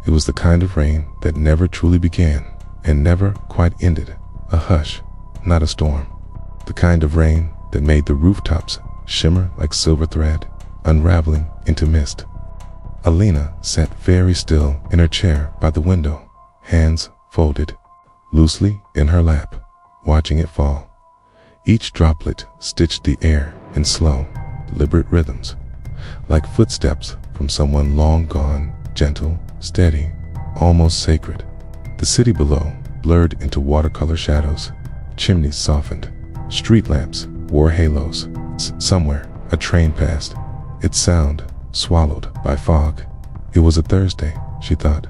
It was the kind of rain that never truly began and never quite ended. A hush, not a storm. The kind of rain that made the rooftops shimmer like silver thread, unraveling into mist. Alina sat very still in her chair by the window, hands folded loosely in her lap, watching it fall. Each droplet stitched the air in slow, deliberate rhythms, like footsteps from someone long gone, gentle, steady, almost sacred. The city below blurred into watercolor shadows. Chimneys softened. Street lamps wore halos. Somewhere, a train passed, its sound swallowed by fog. It was a Thursday, she thought.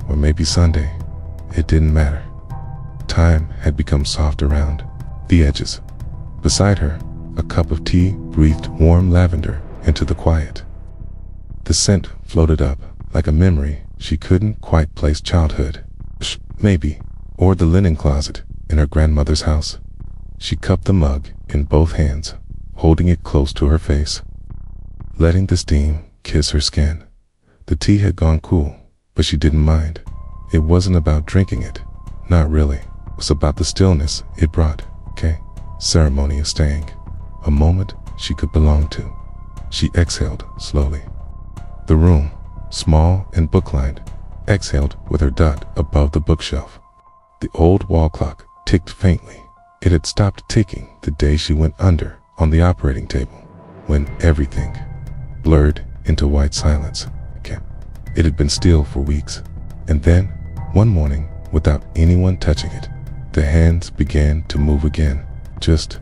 Or maybe Sunday. It didn't matter. Time had become soft around the edges. Beside her, a cup of tea breathed warm lavender into the quiet. The scent floated up like a memory she couldn't quite place. Childhood, maybe, or the linen closet in her grandmother's house. She cupped the mug in both hands, holding it close to her face, letting the steam kiss her skin. The tea had gone cool, but she didn't mind. It wasn't about drinking it, not really. It was about the stillness it brought. Ceremony of staying, a moment she could belong to. She exhaled slowly. The room, small and book-lined, exhaled with her dot above the bookshelf. The old wall clock ticked faintly. It had stopped ticking the day she went under on the operating table, when everything blurred into white silence. It had been still for weeks, and then, one morning, without anyone touching it, the hands began to move again. Just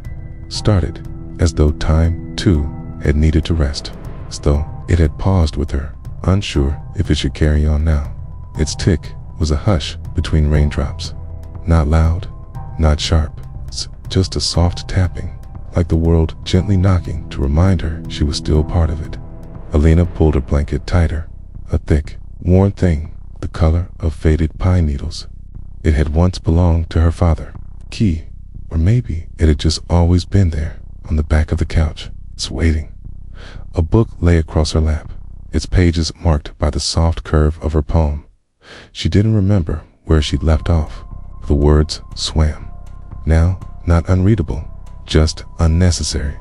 started, as though time, too, had needed to rest, as though it had paused with her, unsure if it should carry on now. Its tick was a hush between raindrops, not loud, not sharp, just a soft tapping, like the world gently knocking to remind her she was still part of it. Alina pulled her blanket tighter, a thick, worn thing, the color of faded pine needles. It had once belonged to her father. Key. Or maybe it had just always been there, on the back of the couch, waiting. A book lay across her lap, its pages marked by the soft curve of her poem. She didn't remember where she'd left off. The words swam. Now, not unreadable, just unnecessary.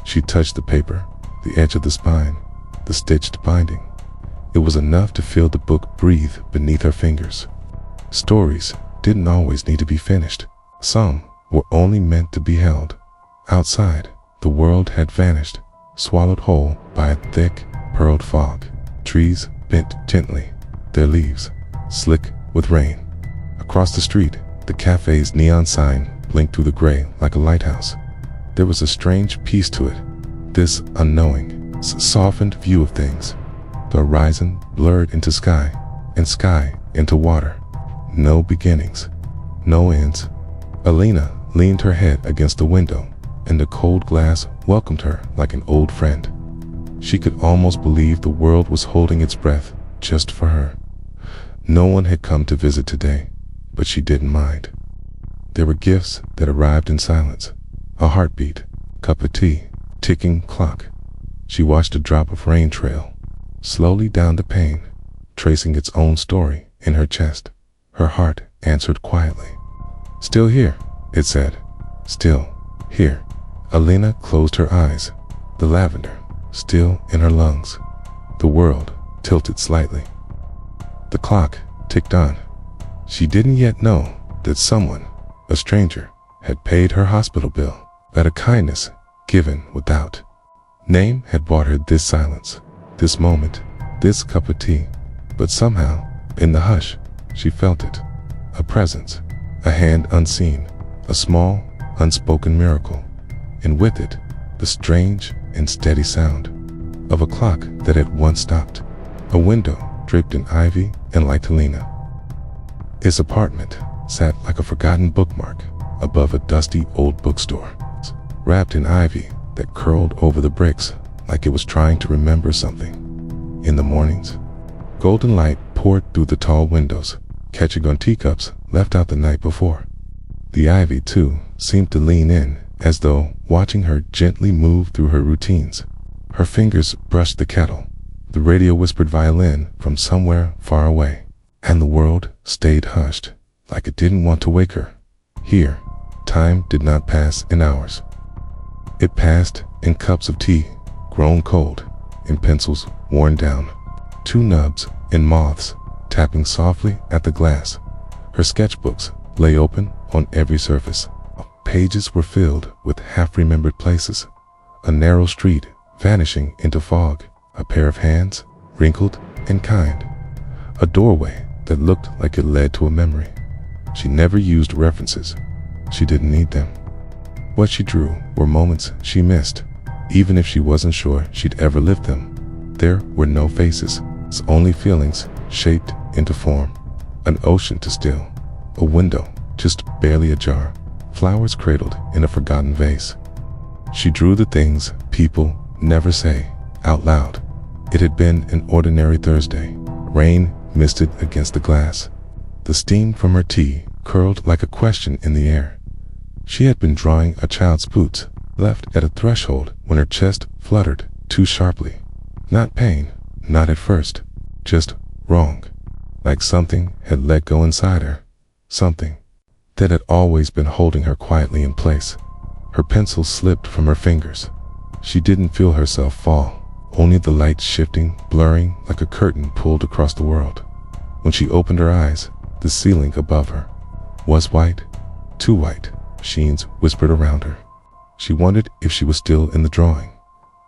She touched the paper, the edge of the spine, the stitched binding. It was enough to feel the book breathe beneath her fingers. Stories didn't always need to be finished. Some were only meant to be held. Outside, the world had vanished, swallowed whole by a thick, pearled fog. Trees bent gently, their leaves slick with rain. Across the street, the cafe's neon sign blinked through the gray like a lighthouse. There was a strange peace to it, this unknowing, softened view of things. The horizon blurred into sky, and sky into water. No beginnings, no ends. Alina leaned her head against the window, and the cold glass welcomed her like an old friend. She could almost believe the world was holding its breath just for her. No one had come to visit today, but she didn't mind. There were gifts that arrived in silence. A heartbeat, cup of tea, ticking clock. She watched a drop of rain trail slowly down the pane, tracing its own story in her chest. Her heart answered quietly. "Still here," it said. "Still here." Alina closed her eyes, the lavender still in her lungs. The world tilted slightly. The clock ticked on. She didn't yet know that someone, a stranger, had paid her hospital bill, that a kindness given without name had bought her this silence, this moment, this cup of tea. But somehow, in the hush, she felt it. A presence, a hand unseen, a small, unspoken miracle. And with it, the strange and steady sound of a clock that had once stopped. A window draped in ivy and light. Alina. His apartment sat like a forgotten bookmark above a dusty old bookstore, wrapped in ivy that curled over the bricks like it was trying to remember something. In the mornings, golden light poured through the tall windows, catching on teacups left out the night before. The ivy, too, seemed to lean in, as though watching her gently move through her routines. Her fingers brushed the kettle, The radio whispered violin from somewhere far away, and the world stayed hushed, like it didn't want to wake her. Here, time did not pass in hours. It passed in cups of tea, grown cold, in pencils worn down, 2 nubs in moths, tapping softly at the glass. Her sketchbooks lay open on every surface. Pages were filled with half-remembered places. A narrow street vanishing into fog. A pair of hands, wrinkled and kind. A doorway that looked like it led to a memory. She never used references. She didn't need them. What she drew were moments she missed, even if she wasn't sure she'd ever live them. There were no faces, only feelings shaped into form. An ocean to still, a window just barely ajar, flowers cradled in a forgotten vase. She drew the things people never say out loud. It had been an ordinary Thursday. Rain misted against the glass. The steam from her tea curled like a question in the air. She had been drawing a child's boots, left at a threshold when her chest fluttered too sharply. Not pain, not at first, just wrong. Like something had let go inside her. Something that had always been holding her quietly in place. Her pencil slipped from her fingers. She didn't feel herself fall. Only the light shifting, blurring like a curtain pulled across the world. When she opened her eyes, the ceiling above her was white, too white. Sheens whispered around her. She wondered if she was still in the drawing.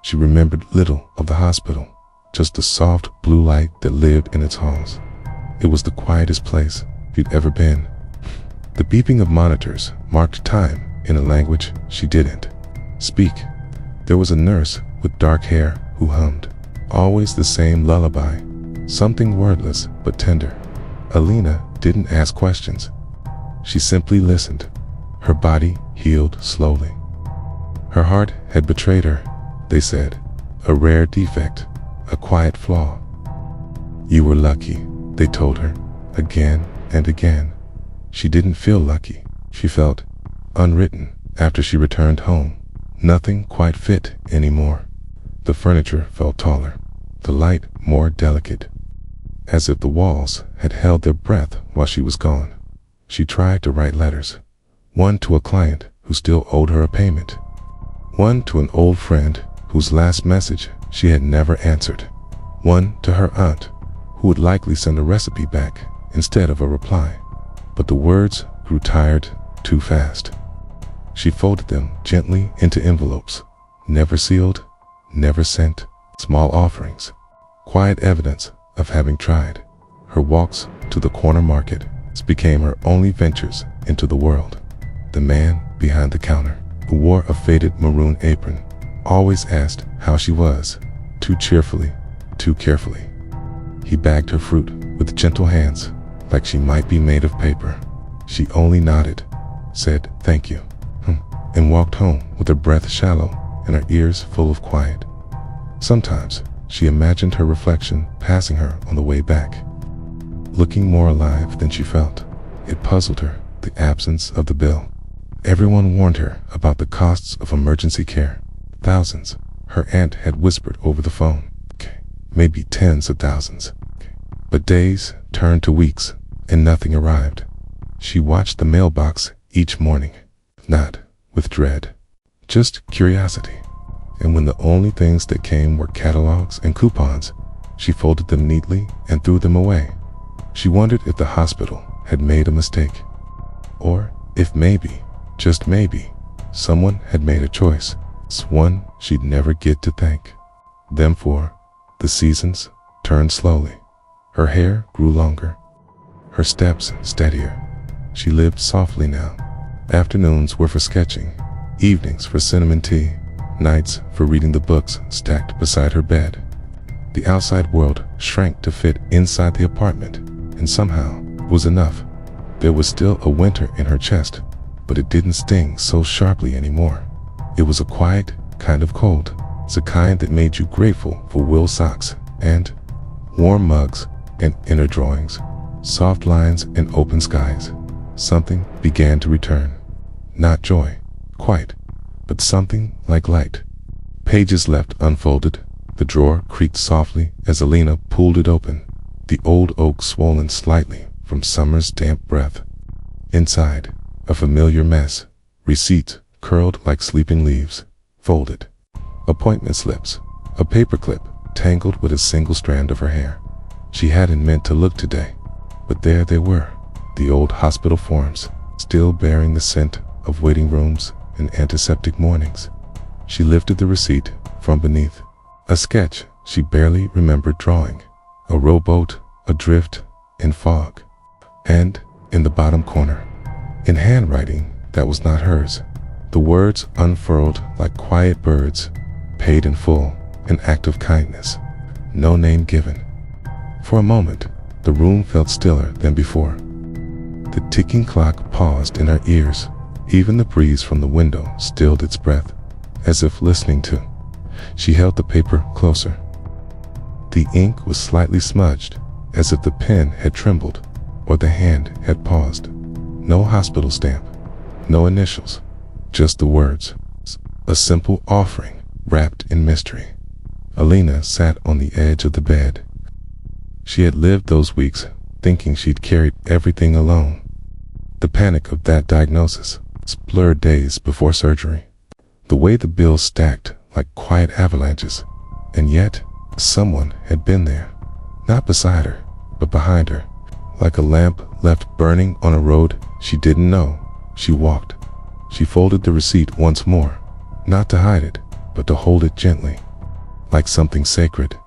She remembered little of the hospital, just the soft blue light that lived in its halls. It was the quietest place she'd ever been. The beeping of monitors marked time in a language she didn't speak. There was a nurse with dark hair who hummed, always the same lullaby, something wordless but tender. Alina didn't ask questions. She simply listened. Her body healed slowly. Her heart had betrayed her, they said, a rare defect, a quiet flaw. You were lucky, they told her, again and again. She didn't feel lucky. She felt unwritten. After she returned home, nothing quite fit anymore. The furniture felt taller, the light more delicate, as if the walls had held their breath while she was gone. She tried to write letters, one to a client who still owed her a payment, one to an old friend whose last message she had never answered, one to her aunt who would likely send a recipe back instead of a reply. But the words grew tired too fast. She folded them gently into envelopes, never sealed, never sent, small offerings, quiet evidence of having tried. Her walks to the corner market became her only ventures into the world. The man behind the counter, who wore a faded maroon apron, always asked how she was, too cheerfully, too carefully. He bagged her fruit with gentle hands, like she might be made of paper. She only nodded, said thank you, and walked home with her breath shallow and her ears full of quiet. Sometimes she imagined her reflection passing her on the way back, looking more alive than she felt. It puzzled her, the absence of the bill. Everyone warned her about the costs of emergency care. Thousands, her aunt had whispered over the phone. Maybe tens of thousands. But days turned to weeks, and nothing arrived. She watched the mailbox each morning, not with dread, just curiosity. And when the only things that came were catalogs and coupons, she folded them neatly and threw them away. She wondered if the hospital had made a mistake, or if maybe, just maybe, someone had made a choice, one she'd never get to thank them for. The seasons turned slowly. Her hair grew longer, her steps steadier. She lived softly now. Afternoons were for sketching, evenings for cinnamon tea, nights for reading the books stacked beside her bed. The outside world shrank to fit inside the apartment, and somehow it was enough. There was still a winter in her chest, but it didn't sting so sharply anymore. It was a quiet kind of cold. It's a kind that made you grateful for wool socks and warm mugs and inner drawings, soft lines and open skies. Something began to return. Not joy, quite, but something like light. Pages left unfolded, The drawer creaked softly as Alina pulled it open, the old oak swollen slightly from summer's damp breath. Inside, a familiar mess, receipts curled like sleeping leaves, folded, appointment slips, a paperclip tangled with a single strand of her hair. She hadn't meant to look today, but there they were, the old hospital forms, still bearing the scent of waiting rooms and antiseptic mornings. She lifted the receipt from beneath, a sketch she barely remembered drawing, a rowboat adrift in fog. And in the bottom corner, in handwriting that was not hers, the words unfurled like quiet birds, paid in full, an act of kindness, no name given. For a moment, the room felt stiller than before. The ticking clock paused in her ears. Even the breeze from the window stilled its breath, as if listening to. She held the paper closer. The ink was slightly smudged, as if the pen had trembled, or the hand had paused. No hospital stamp, no initials, just the words. A simple offering, wrapped in mystery. Alina sat on the edge of the bed. She had lived those weeks thinking she'd carried everything alone. The panic of that diagnosis, blurred days before surgery. The way the bills stacked like quiet avalanches. And yet, someone had been there. Not beside her, but behind her. Like a lamp left burning on a road she didn't know. She walked. She folded the receipt once more, not to hide it, but to hold it gently, like something sacred.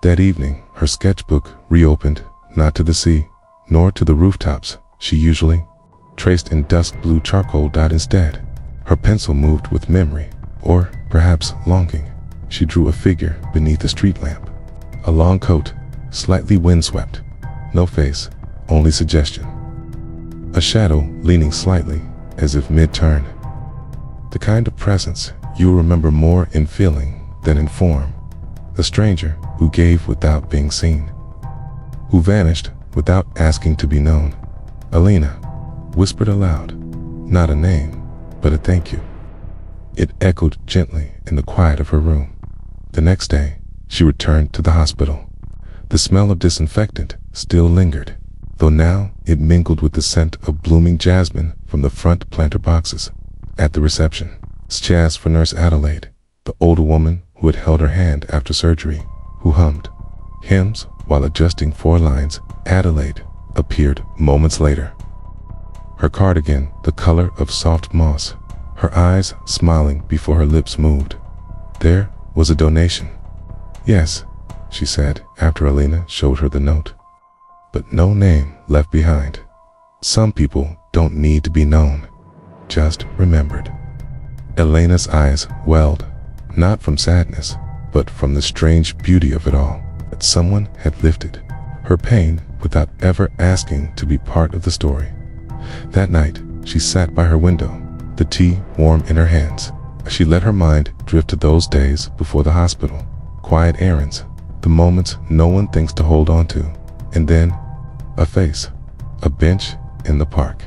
That evening, her sketchbook reopened, not to the sea, nor to the rooftops she usually traced in dusk blue charcoal dot instead. Her pencil moved with memory, or perhaps longing. She drew a figure beneath a street lamp. A long coat, slightly windswept. No face, only suggestion. A shadow leaning slightly, as if mid-turn. The kind of presence you'll remember more in feeling than in form. The stranger who gave without being seen, who vanished without asking to be known. Alina whispered aloud, not a name, but a thank you. It echoed gently in the quiet of her room. The next day, she returned to the hospital. The smell of disinfectant still lingered, though now it mingled with the scent of blooming jasmine from the front planter boxes. At the reception, she asked for Nurse Adelaide, the older woman who had held her hand after surgery, who hummed hymns while adjusting 4 lines. Adelaide appeared moments later. Her cardigan the color of soft moss, her eyes smiling before her lips moved. There was a donation. Yes, she said after Alina showed her the note. But no name left behind. Some people don't need to be known, just remembered. Elena's eyes welled, not from sadness, but from the strange beauty of it all, that someone had lifted her pain without ever asking to be part of the story. That night, she sat by her window, the tea warm in her hands. She let her mind drift to those days before the hospital, quiet errands, the moments no one thinks to hold on to, and then a face, a bench in the park,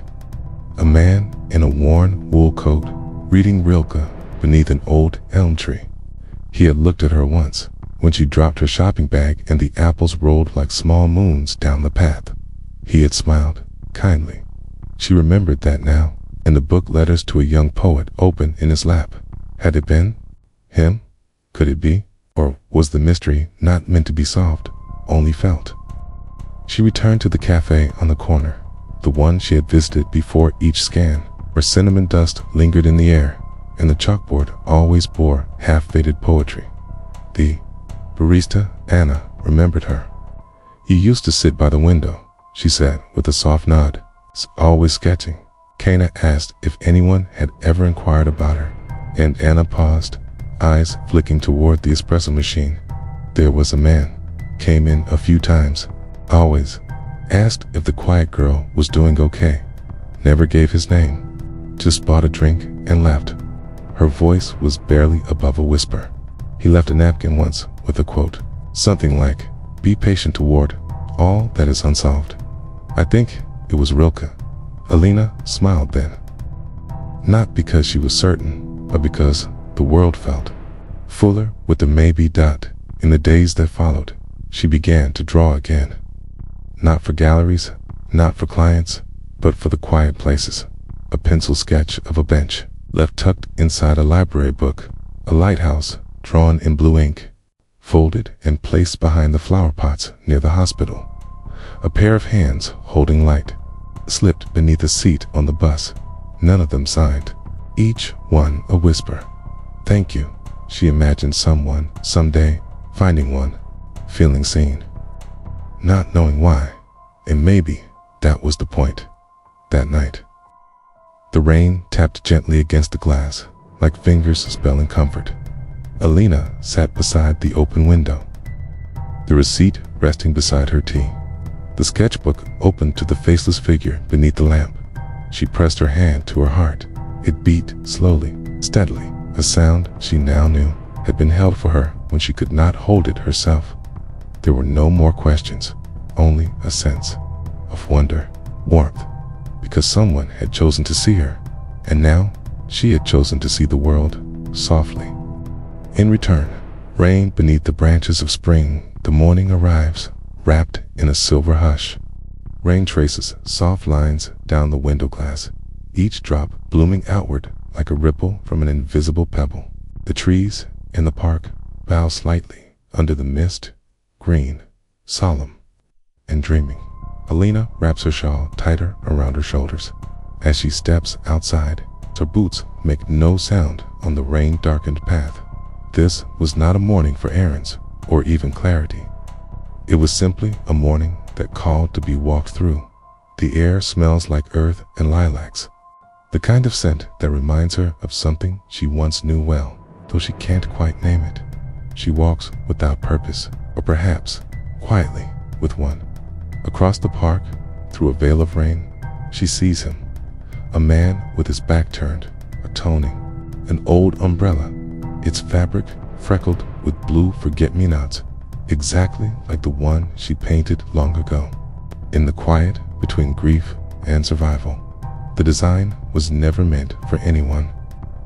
a man in a worn wool coat reading Rilke beneath an old elm tree. He had looked at her once, when she dropped her shopping bag and the apples rolled like small moons down the path. He had smiled, kindly. She remembered that now, and the book Letters to a Young Poet open in his lap. Had it been him? Could it be? Or was the mystery not meant to be solved, only felt? She returned to the cafe on the corner, the one she had visited before each scan, where cinnamon dust lingered in the air, and the chalkboard always bore half-faded poetry. The barista, Anna, remembered her. "You used to sit by the window," she said with a soft nod. "Always sketching." Kana asked if anyone had ever inquired about her, and Anna paused, eyes flicking toward the espresso machine. There was a man, came in a few times, always, asked if the quiet girl was doing okay, never gave his name, just bought a drink and left. Her voice was barely above a whisper. He left a napkin once with a quote, something like, "Be patient toward all that is unsolved." I think it was Rilke. Alina smiled then. Not because she was certain, but because the world felt fuller with the maybe dot In the days that followed, she began to draw again. Not for galleries, not for clients, but for the quiet places. A pencil sketch of a bench, left tucked inside a library book, a lighthouse drawn in blue ink, folded and placed behind the flower pots near the hospital. A pair of hands holding light, slipped beneath a seat on the bus, none of them signed, each one a whisper. Thank you, she imagined someone, someday, finding one, feeling seen. Not knowing why, and maybe that was the point. That night, the rain tapped gently against the glass, like fingers spelling comfort. Alina sat beside the open window, the receipt resting beside her tea, the sketchbook open to the faceless figure beneath the lamp. She pressed her hand to her heart. It beat slowly, steadily, a sound she now knew had been held for her when she could not hold it herself. There were no more questions, only a sense of wonder, warmth, because someone had chosen to see her, and now she had chosen to see the world softly. In return, rain beneath the branches of spring, the morning arrives, wrapped in a silver hush. Rain traces soft lines down the window glass, each drop blooming outward like a ripple from an invisible pebble. The trees in the park bow slightly under the mist, green, solemn, and dreaming. Alina wraps her shawl tighter around her shoulders. As she steps outside, her boots make no sound on the rain-darkened path. This was not a morning for errands or even clarity. It was simply a morning that called to be walked through. The air smells like earth and lilacs, the kind of scent that reminds her of something she once knew well, though she can't quite name it. She walks without purpose, or perhaps quietly with one. Across the park, through a veil of rain, she sees him, a man with his back turned, atoning, an old umbrella, its fabric freckled with blue forget-me-nots, exactly like the one she painted long ago. In the quiet between grief and survival, the design was never meant for anyone,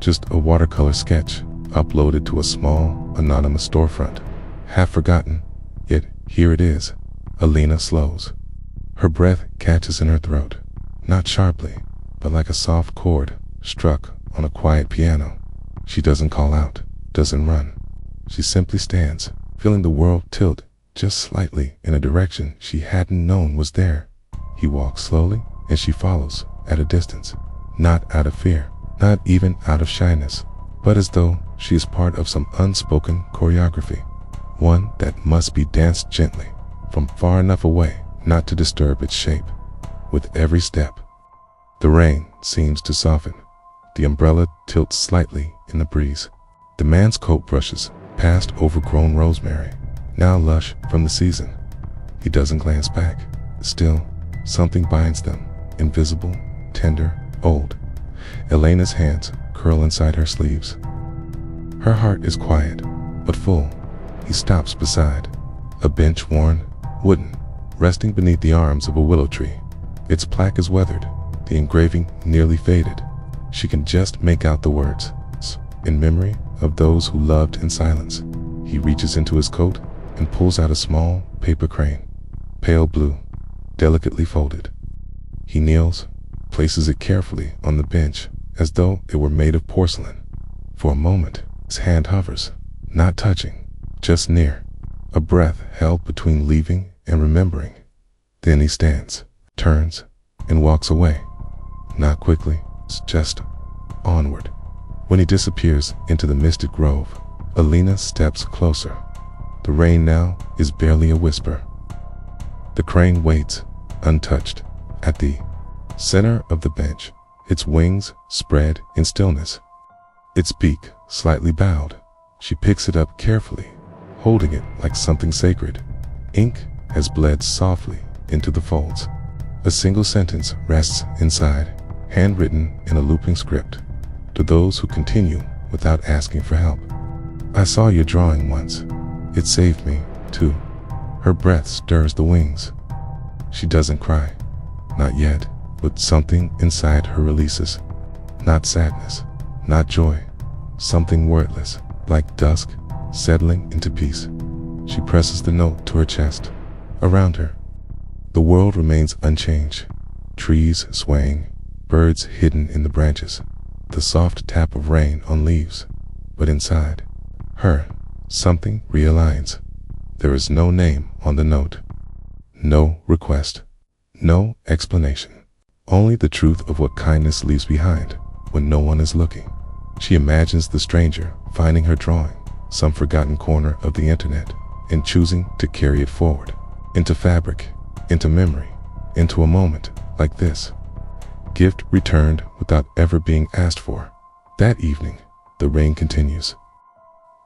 just a watercolor sketch uploaded to a small, anonymous storefront. Half forgotten, yet here it is. Alina slows. Her breath catches in her throat, not sharply, but like a soft chord struck on a quiet piano. She doesn't call out, doesn't run. She simply stands, feeling the world tilt just slightly in a direction she hadn't known was there. He walks slowly, and she follows at a distance, not out of fear, not even out of shyness, but as though she is part of some unspoken choreography, one that must be danced gently, from far enough away not to disturb its shape. With every step, the rain seems to soften. The umbrella tilts slightly in the breeze. The man's coat brushes past overgrown rosemary, now lush from the season. He doesn't glance back. Still, something binds them, invisible, tender, old. Elena's hands curl inside her sleeves. Her heart is quiet, but full. He stops beside a bench, worn, wooden, resting beneath the arms of a willow tree. Its plaque is weathered, the engraving nearly faded. She can just make out the words, "In memory of those who loved in silence." He reaches into his coat and pulls out a small paper crane, pale blue, delicately folded. He kneels, places it carefully on the bench as though it were made of porcelain. For a moment, his hand hovers, not touching, just near, a breath held between leaving and remembering. Then he stands, turns, and walks away. Not quickly, just onward. When he disappears into the mystic grove, Alina steps closer. The rain now is barely a whisper. The crane waits, untouched, at the center of the bench, its wings spread in stillness, its beak slightly bowed. She picks it up carefully, holding it like something sacred. Ink has bled softly into the folds. A single sentence rests inside, handwritten in a looping script. To those who continue without asking for help. I saw your drawing once. It saved me, too. Her breath stirs the wings. She doesn't cry. Not yet, but something inside her releases. Not sadness, not joy. Something wordless, like dusk, settling into peace. She presses the note to her chest. Around her, the world remains unchanged. Trees swaying, birds hidden in the branches, the soft tap of rain on leaves. But inside her, something realigns. There is no name on the note, no request, no explanation. Only the truth of what kindness leaves behind when no one is looking. She imagines the stranger finding her drawing, some forgotten corner of the internet, and choosing to carry it forward, into fabric, into memory, into a moment like this. Gift returned without ever being asked for. That evening, the rain continues.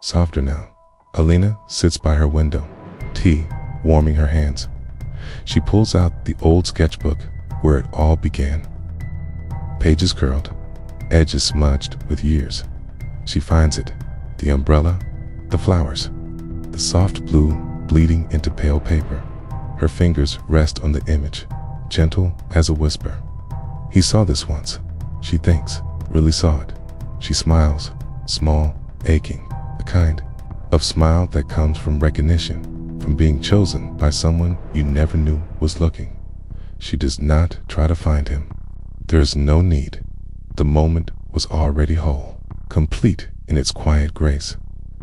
Softer now, Alina sits by her window, tea warming her hands. She pulls out the old sketchbook where it all began. Pages curled, edges smudged with years. She finds it, the umbrella, the flowers, the soft blue bleeding into pale paper. Her fingers rest on the image, gentle as a whisper. He saw this once, she thinks, really saw it. She smiles, small, aching, a kind of smile that comes from recognition, from being chosen by someone you never knew was looking. She does not try to find him. There is no need. The moment was already whole, complete in its quiet grace.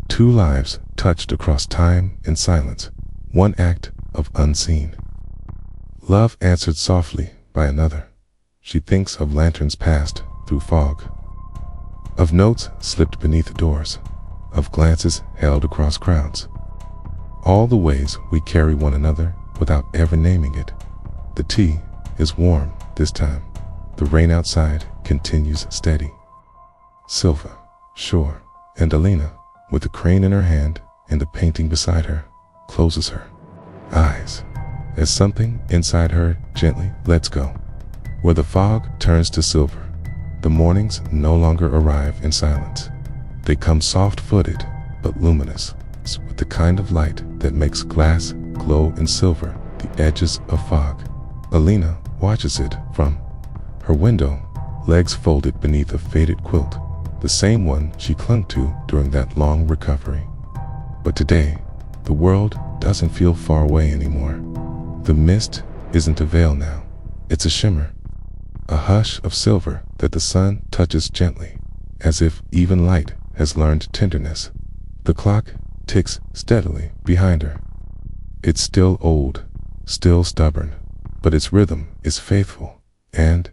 Two lives touched across time and silence, one act of unseen love answered softly by another. She thinks of lanterns passed through fog, of notes slipped beneath doors, of glances held across crowds. All the ways we carry one another without ever naming it. The tea is warm this time. The rain outside continues steady. Silva, sure, and Alina, with the crane in her hand and the painting beside her, closes her eyes as something inside her gently lets go. Where the fog turns to silver, the mornings no longer arrive in silence. They come soft-footed but luminous, with the kind of light that makes glass glow in silver, the edges of fog. Alina watches it from her window, legs folded beneath a faded quilt, the same one she clung to during that long recovery. But today, the world doesn't feel far away anymore. The mist isn't a veil now, it's a shimmer, a hush of silver that the sun touches gently, as if even light has learned tenderness. The clock ticks steadily behind her. It's still old, still stubborn, but its rhythm is faithful, and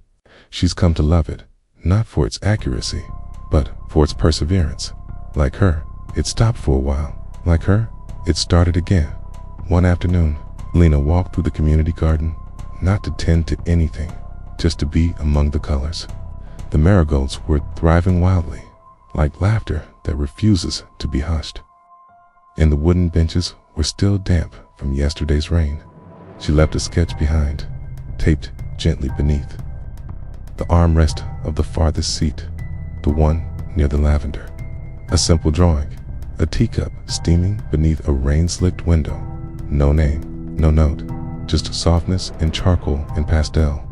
she's come to love it, not for its accuracy, but for its perseverance. Like her, it stopped for a while. Like her, it started again. One afternoon, Lena walked through the community garden, not to tend to anything, just to be among the colors. The marigolds were thriving wildly, like laughter that refuses to be hushed. And the wooden benches were still damp from yesterday's rain. She left a sketch behind, taped gently beneath the armrest of the farthest seat, the one near the lavender. A simple drawing, a teacup steaming beneath a rain-slicked window. No name, no note, just softness and charcoal and pastel.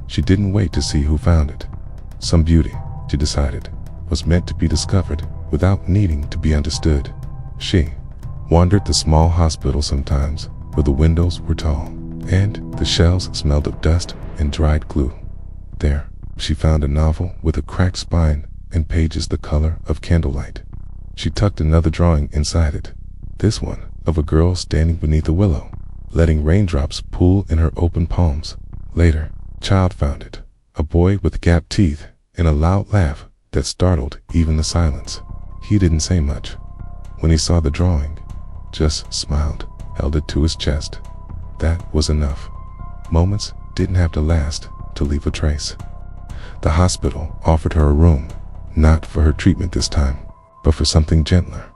She didn't wait to see who found it. Some beauty, she decided, was meant to be discovered without needing to be understood. She wandered the small hospital sometimes, where the windows were tall, and the shelves smelled of dust and dried glue. There, she found a novel with a cracked spine and pages the color of candlelight. She tucked another drawing inside it, this one of a girl standing beneath a willow, letting raindrops pool in her open palms. Later, child found it, a boy with gapped teeth and a loud laugh that startled even the silence. He didn't say much. When he saw the drawing, just smiled, held it to his chest. That was enough. Moments didn't have to last to leave a trace. The hospital offered her a room, not for her treatment this time, but for something gentler.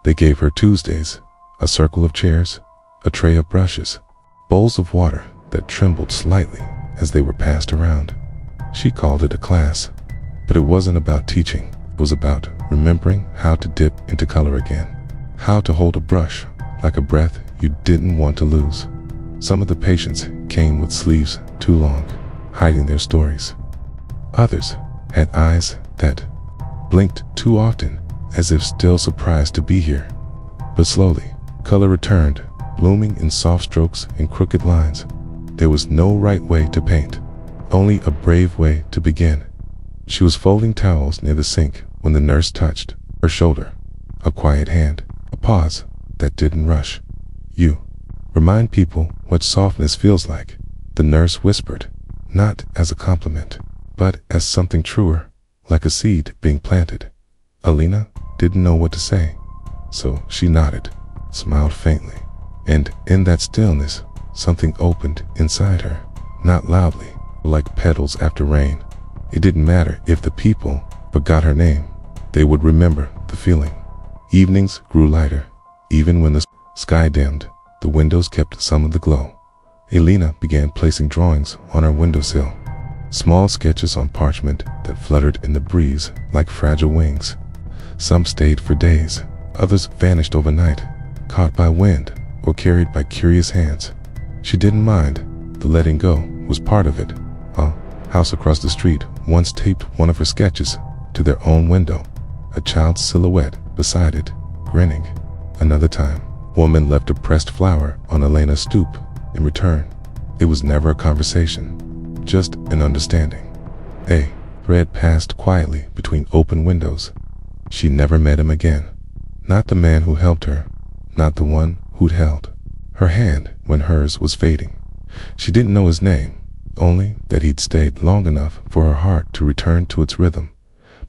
They gave her Tuesdays, a circle of chairs, a tray of brushes, bowls of water that trembled slightly as they were passed around. She called it a class, but it wasn't about teaching. It was about remembering how to dip into color again, how to hold a brush like a breath you didn't want to lose. Some of the patients came with sleeves too long, hiding their stories. Others had eyes that blinked too often, as if still surprised to be here. But slowly, Color returned, blooming in soft strokes and crooked lines. There was no right way to paint, only a brave way to begin. She was folding towels near the sink when the nurse touched her shoulder. A quiet hand, a pause that didn't rush. "You remind people what softness feels like," the nurse whispered, not as a compliment, but as something truer, like a seed being planted. Alina didn't know what to say, so she nodded, smiled faintly, and in that stillness, something opened inside her, not loudly, like petals after rain. It didn't matter if the people forgot her name, they would remember the feeling. Evenings grew lighter. Even when the sky dimmed, the windows kept some of the glow. Alina began placing drawings on her windowsill, small sketches on parchment that fluttered in the breeze like fragile wings. Some stayed for days, others vanished overnight, caught by wind or carried by curious hands. She didn't mind. The letting go was part of it. A house across the street once taped one of her sketches to their own window, a child's silhouette beside it, grinning. Another time, a woman left a pressed flower on Elena's stoop. In return, it was never a conversation, just an understanding. A thread passed quietly between open windows. She never met him again. Not the man who helped her, not the one who'd held her hand when hers was fading. She didn't know his name, only that he'd stayed long enough for her heart to return to its rhythm.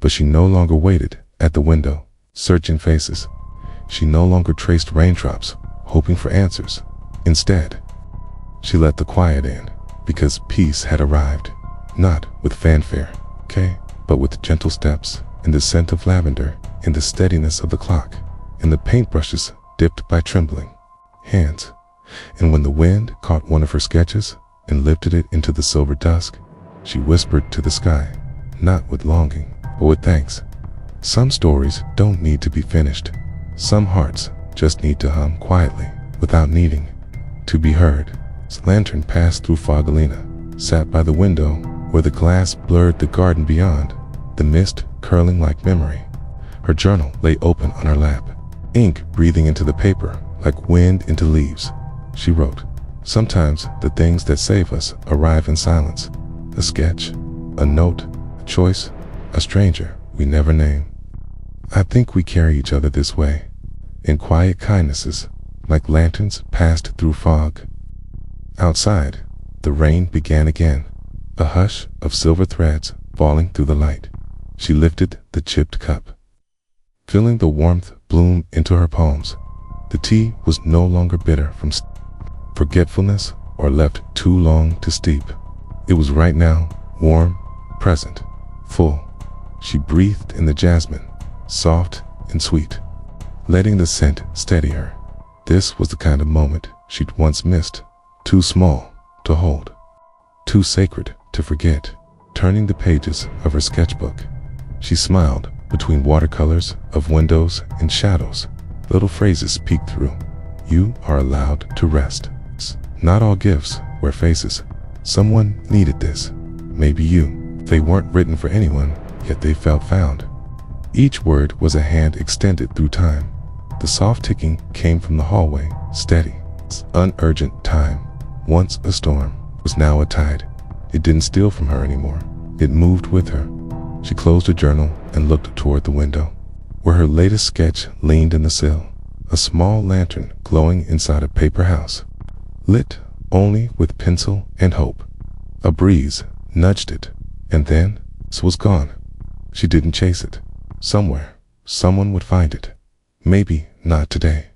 But she no longer waited at the window, searching faces. She no longer traced raindrops, hoping for answers. Instead, she let the quiet in, because peace had arrived, not with fanfare, but with gentle steps, in the scent of lavender, in the steadiness of the clock, in the paintbrushes dipped by trembling hands. And when the wind caught one of her sketches and lifted it into the silver dusk, she whispered to the sky, not with longing, but with thanks. Some stories don't need to be finished. Some hearts just need to hum quietly, without needing to be heard. His lantern passed through fog. Alina sat by the window where the glass blurred the garden beyond, the mist curling like memory. Her journal lay open on her lap, ink breathing into the paper like wind into leaves. She wrote, "Sometimes the things that save us arrive in silence. A sketch, a note, a choice, a stranger we never name. I think we carry each other this way, in quiet kindnesses, like lanterns passed through fog." Outside, the rain began again, a hush of silver threads falling through the light. She lifted the chipped cup, feeling the warmth bloom into her palms. The tea was no longer bitter from forgetfulness or left too long to steep. It was right now, warm, present, full. She breathed in the jasmine, soft and sweet, letting the scent steady her. This was the kind of moment she'd once missed, too small to hold, too sacred to forget. Turning the pages of her sketchbook, she smiled between watercolors of windows and shadows. Little phrases peeked through. "You are allowed to rest." Not all gifts wear faces. Someone needed this. Maybe you. They weren't written for anyone, yet they felt found. Each word was a hand extended through time. The soft ticking came from the hallway, steady. Unurgent time, once a storm, was now a tide. It didn't steal from her anymore. It moved with her. She closed her journal and looked toward the window, where her latest sketch leaned in the sill, a small lantern glowing inside a paper house, lit only with pencil and hope. A breeze nudged it, and then it was gone. She didn't chase it. Somewhere, someone would find it. Maybe not today.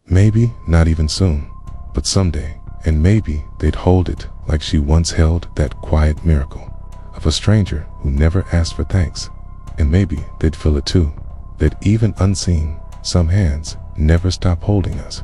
Maybe not even soon, but someday, and maybe they'd hold it like she once held that quiet miracle of a stranger who never asked for thanks. And maybe they'd feel it too, that even unseen, some hands never stop holding us.